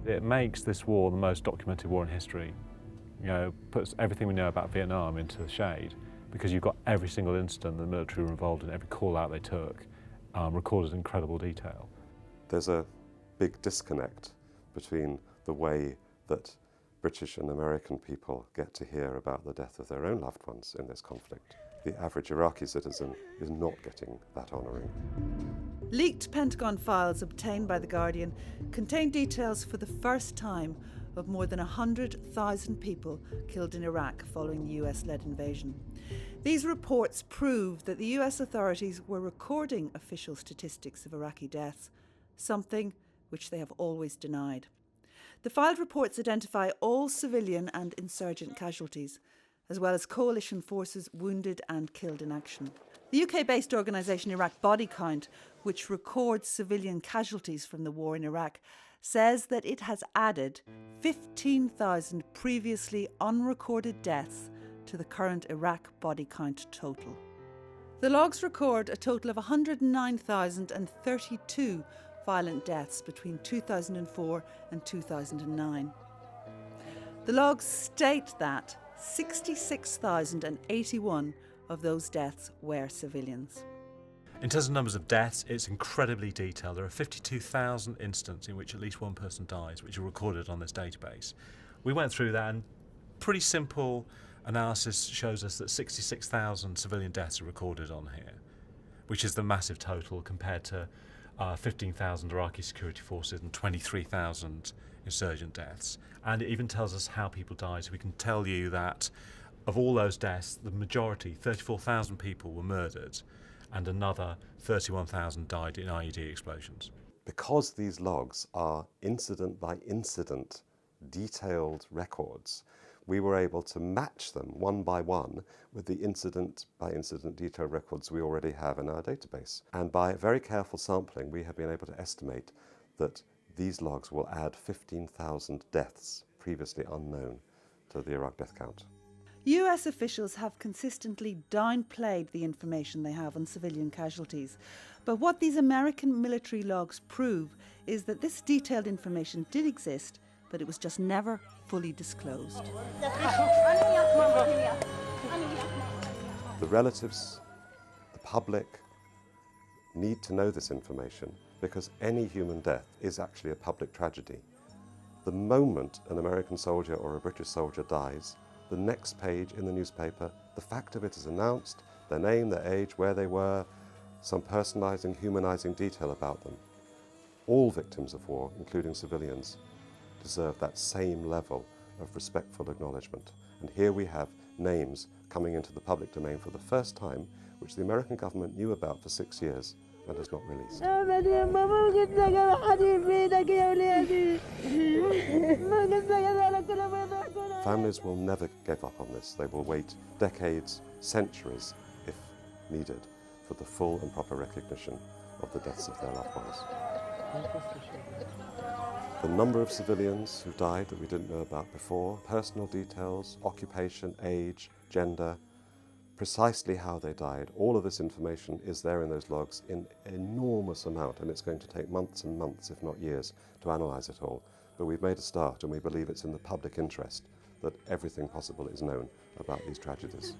It makes this war the most documented war in history. You know, puts everything we know about Vietnam into the shade, because you've got every single incident the military were involved in, every call out they took, recorded in incredible detail. There's a big disconnect between the way that British and American people get to hear about the death of their own loved ones in this conflict. The average Iraqi citizen is not getting that honouring. Leaked Pentagon files obtained by The Guardian contain details for the first time of more than 100,000 people killed in Iraq following the US-led invasion. These reports prove that the US authorities were recording official statistics of Iraqi deaths, something which they have always denied. The filed reports identify all civilian and insurgent casualties, as well as coalition forces wounded and killed in action. The UK-based organisation Iraq Body Count, which records civilian casualties from the war in Iraq, says that it has added 15,000 previously unrecorded deaths to the current Iraq body count total. The logs record a total of 109,032 violent deaths between 2004 and 2009. The logs state that 66,081 of those deaths were civilians. In terms of numbers of deaths, it's incredibly detailed. There are 52,000 incidents in which at least one person dies, which are recorded on this database. We went through that, and pretty simple analysis shows us that 66,000 civilian deaths are recorded on here, which is the massive total compared to 15,000 Iraqi security forces and 23,000 insurgent deaths. And it even tells us how people died. So we can tell you that of all those deaths, the majority, 34,000 people, were murdered, and another 31,000 died in IED explosions. Because these logs are incident by incident detailed records, we were able to match them one by one with the incident by incident detailed records we already have in our database. And by very careful sampling, we have been able to estimate that these logs will add 15,000 deaths previously unknown to the Iraq death count. US officials have consistently downplayed the information they have on civilian casualties. But what these American military logs prove is that this detailed information did exist, but it was just never fully disclosed. The relatives, the public, need to know this information because any human death is actually a public tragedy. The moment an American soldier or a British soldier dies, the next page in the newspaper, the fact of it is announced, their name, their age, where they were, some personalising, humanising detail about them. All victims of war, including civilians, deserve that same level of respectful acknowledgement. And here we have names coming into the public domain for the first time, which the American government knew about for 6 years and has not released. Families will never give up on this. They will wait decades, centuries, if needed, for the full and proper recognition of the deaths of their loved ones. The number of civilians who died that we didn't know about before, personal details, occupation, age, gender, precisely how they died, all of this information is there in those logs in enormous amount, and it's going to take months and months, if not years, to analyse it all. But we've made a start, and we believe it's in the public interest that everything possible is known about these tragedies.